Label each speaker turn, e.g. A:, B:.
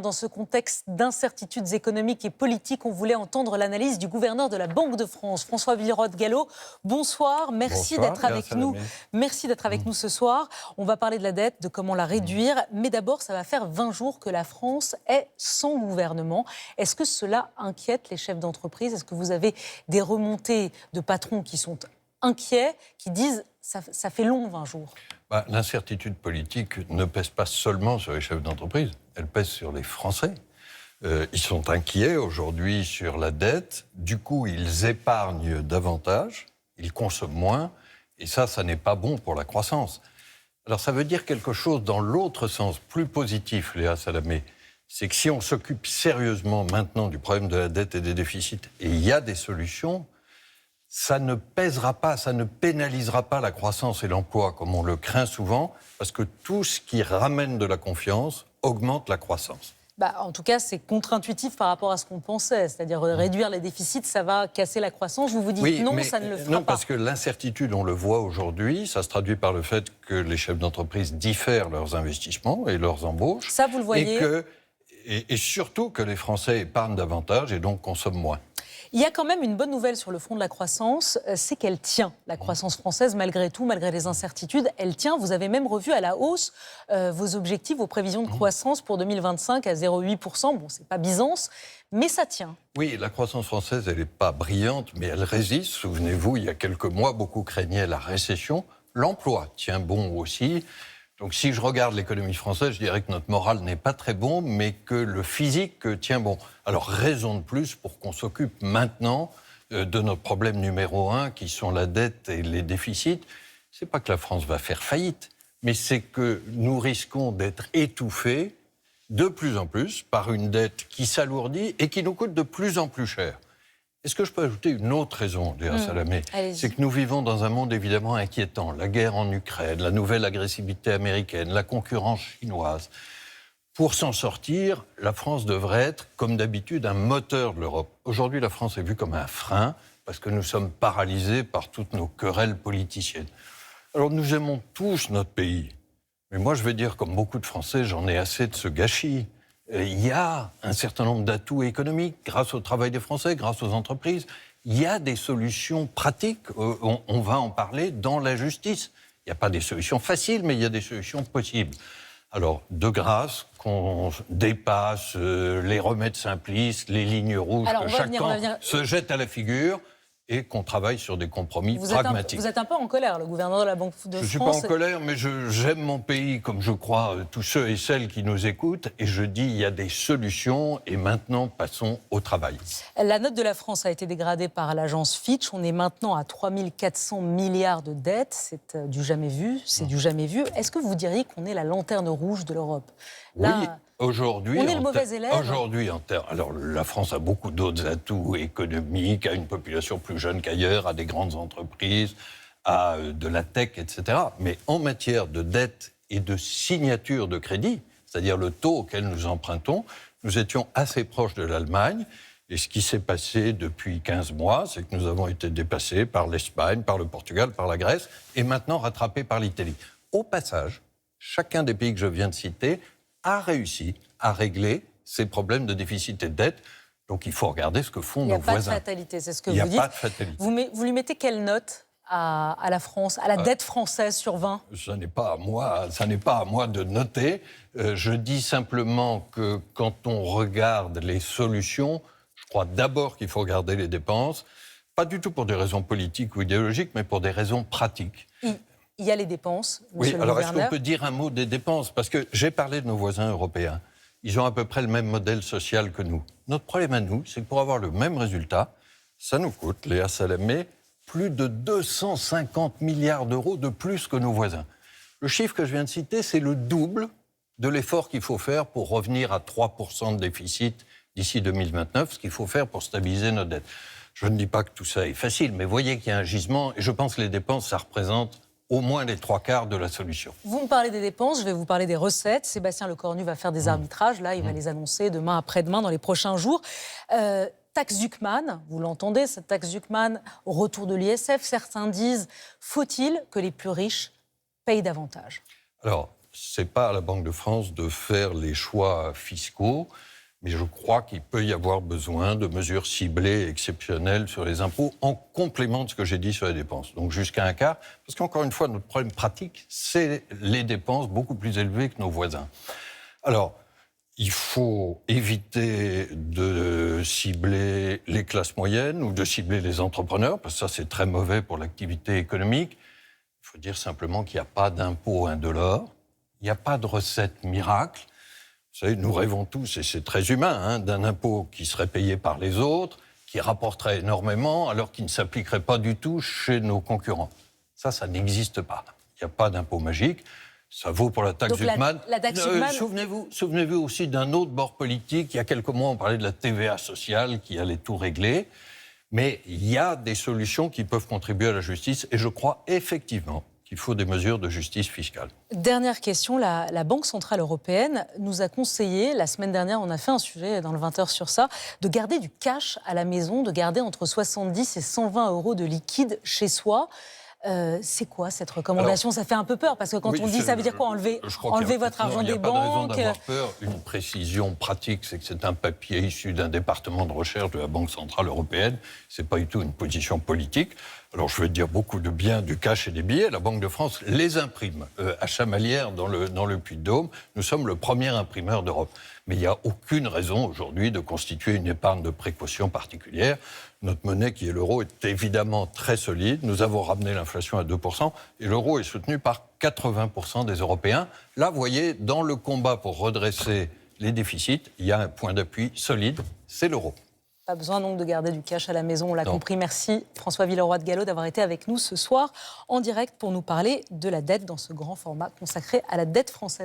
A: Dans ce contexte d'incertitudes économiques et politiques, on voulait entendre l'analyse du gouverneur de la Banque de France, François Villeroy-de-Galhau. Bonsoir, merci d'être avec nous. Merci d'être avec nous ce soir. On va parler de la dette, de comment la réduire. Mais d'abord, ça va faire 20 jours que la France est sans gouvernement. Est-ce que cela inquiète les chefs d'entreprise? Est-ce que vous avez des remontées de patrons qui sont inquiets, qui disent ça fait long 20 jours?
B: L'incertitude politique ne pèse pas seulement sur les chefs d'entreprise, elle pèse sur les Français. Ils sont inquiets aujourd'hui sur la dette, du coup ils épargnent davantage, ils consomment moins, et ça n'est pas bon pour la croissance. Alors ça veut dire quelque chose dans l'autre sens, plus positif, Léa Salamé, c'est que si on s'occupe sérieusement maintenant du problème de la dette et des déficits, et il y a des solutions, ça ne pèsera pas, ça ne pénalisera pas la croissance et l'emploi, comme on le craint souvent, parce que tout ce qui ramène de la confiance augmente la croissance.
A: En tout cas, c'est contre-intuitif par rapport à ce qu'on pensait. C'est-à-dire réduire les déficits, ça va casser la croissance. Vous vous dites oui, non, ça ne le fera pas.
B: Non, parce que l'incertitude, on le voit aujourd'hui, ça se traduit par le fait que les chefs d'entreprise diffèrent leurs investissements et leurs embauches.
A: Ça, vous le voyez.
B: Et surtout que les Français épargnent davantage et donc consomment moins.
A: Il y a quand même une bonne nouvelle sur le front de la croissance, c'est qu'elle tient. La croissance française, malgré tout, malgré les incertitudes, elle tient. Vous avez même revu à la hausse vos objectifs, vos prévisions de croissance pour 2025 à 0,8%. Bon, c'est pas Byzance, mais ça tient.
B: Oui, la croissance française, elle n'est pas brillante, mais elle résiste. Souvenez-vous, il y a quelques mois, beaucoup craignaient la récession. L'emploi tient bon aussi. Donc si je regarde l'économie française, je dirais que notre moral n'est pas très bon, mais que le physique tient bon. Alors raison de plus pour qu'on s'occupe maintenant de notre problème numéro 1, qui sont la dette et les déficits. C'est pas que la France va faire faillite, mais c'est que nous risquons d'être étouffés de plus en plus par une dette qui s'alourdit et qui nous coûte de plus en plus cher. Est-ce que je peux ajouter une autre raison, Léa Salamé? C'est que nous vivons dans un monde évidemment inquiétant. La guerre en Ukraine, la nouvelle agressivité américaine, la concurrence chinoise. Pour s'en sortir, la France devrait être, comme d'habitude, un moteur de l'Europe. Aujourd'hui, la France est vue comme un frein parce que nous sommes paralysés par toutes nos querelles politiciennes. Alors nous aimons tous notre pays. Mais moi, je vais dire, comme beaucoup de Français, j'en ai assez de ce gâchis. Il y a un certain nombre d'atouts économiques grâce au travail des Français, grâce aux entreprises. Il y a des solutions pratiques, on va en parler, dans la justice. Il n'y a pas des solutions faciles, mais il y a des solutions possibles. Alors, de grâce, qu'on dépasse les remèdes simplistes, les lignes rouges que chacun se jette à la figure, et qu'on travaille sur des compromis pragmatiques.
A: Vous êtes un peu en colère, le gouverneur de la Banque de France.
B: Je ne suis pas en colère, mais j'aime mon pays, comme je crois tous ceux et celles qui nous écoutent, et je dis il y a des solutions, et maintenant passons au travail.
A: La note de la France a été dégradée par l'agence Fitch. On est maintenant à 3 400 milliards de dettes. C'est du jamais vu, du jamais vu. Est-ce que vous diriez qu'on est la lanterne rouge de l'Europe? Là,
B: oui. Aujourd'hui,
A: on est le mauvais élève.
B: Aujourd'hui, alors la France a beaucoup d'autres atouts économiques, a une population plus jeune qu'ailleurs, a des grandes entreprises, a de la tech, etc. Mais en matière de dette et de signature de crédit, c'est-à-dire le taux auquel nous empruntons, nous étions assez proches de l'Allemagne. Et ce qui s'est passé depuis 15 mois, c'est que nous avons été dépassés par l'Espagne, par le Portugal, par la Grèce, et maintenant rattrapés par l'Italie. Au passage, chacun des pays que je viens de citer a réussi à régler ces problèmes de déficit et de dette. Donc il faut regarder ce que font nos voisins.
A: Il n'y a pas de fatalité, c'est ce que vous dites.
B: Il n'y a pas de fatalité.
A: Vous lui mettez quelle note à la France, à la dette française sur 20?
B: Ça n'est pas à moi de noter. Je dis simplement que quand on regarde les solutions, je crois d'abord qu'il faut regarder les dépenses, pas du tout pour des raisons politiques ou idéologiques, mais pour des raisons pratiques.
A: Il y a les dépenses, monsieur le gouverneur.
B: Alors est-ce qu'on peut dire un mot des dépenses? Parce que j'ai parlé de nos voisins européens. Ils ont à peu près le même modèle social que nous. Notre problème à nous, c'est que pour avoir le même résultat, ça nous coûte, Léa Salamé, plus de 250 milliards d'euros de plus que nos voisins. Le chiffre que je viens de citer, c'est le double de l'effort qu'il faut faire pour revenir à 3% de déficit d'ici 2029, ce qu'il faut faire pour stabiliser notre dette. Je ne dis pas que tout ça est facile, mais voyez qu'il y a un gisement, et je pense que les dépenses, ça représente au moins les 3/4 de la solution.
A: Vous me parlez des dépenses, je vais vous parler des recettes. Sébastien Lecornu va faire des arbitrages. Là, il va les annoncer demain, après-demain, dans les prochains jours. Taxe Zuckman, vous l'entendez, cette taxe Zuckman, au retour de l'ISF, certains disent, faut-il que les plus riches payent davantage?
B: Alors, ce n'est pas à la Banque de France de faire les choix fiscaux, mais je crois qu'il peut y avoir besoin de mesures ciblées, exceptionnelles sur les impôts, en complément de ce que j'ai dit sur les dépenses. Donc jusqu'à un quart, parce qu'encore une fois, notre problème pratique, c'est les dépenses beaucoup plus élevées que nos voisins. Alors, il faut éviter de cibler les classes moyennes ou de cibler les entrepreneurs, parce que ça, c'est très mauvais pour l'activité économique. Il faut dire simplement qu'il n'y a pas d'impôt indolore, il n'y a pas de recette miracle. Vous savez, nous rêvons tous, et c'est très humain, d'un impôt qui serait payé par les autres, qui rapporterait énormément, alors qu'il ne s'appliquerait pas du tout chez nos concurrents. Ça n'existe pas. Il n'y a pas d'impôt magique. Ça vaut pour la taxe Zuckman.
A: La taxe Zuckman...
B: Souvenez-vous aussi d'un autre bord politique. Il y a quelques mois, on parlait de la TVA sociale qui allait tout régler. Mais il y a des solutions qui peuvent contribuer à la justice, et je crois effectivement qu'il faut des mesures de justice fiscale.
A: Dernière question, la Banque Centrale Européenne nous a conseillé, la semaine dernière, on a fait un sujet dans le 20h sur ça, de garder du cash à la maison, de garder entre 70 et 120 euros de liquide chez soi. C'est quoi cette recommandation? Ça fait un peu peur, parce que quand on dit ça veut dire quoi? Enlever votre argent des banques?
B: Il n'y a pas de raison d'avoir peur. Une précision pratique, c'est que c'est un papier issu d'un département de recherche de la Banque Centrale Européenne. Ce n'est pas du tout une position politique. Alors je vais dire beaucoup de bien du cash et des billets. La Banque de France les imprime à Chamalières, dans le Puy-de-Dôme. Nous sommes le premier imprimeur d'Europe. Mais il n'y a aucune raison aujourd'hui de constituer une épargne de précaution particulière. Notre monnaie, qui est l'euro, est évidemment très solide. Nous avons ramené l'inflation à 2%, et l'euro est soutenu par 80% des Européens. Là, vous voyez, dans le combat pour redresser les déficits, il y a un point d'appui solide, c'est l'euro.
A: Pas besoin donc de garder du cash à la maison, on l'a compris. Merci François Villeroy de Galhau d'avoir été avec nous ce soir en direct pour nous parler de la dette dans ce grand format consacré à la dette française.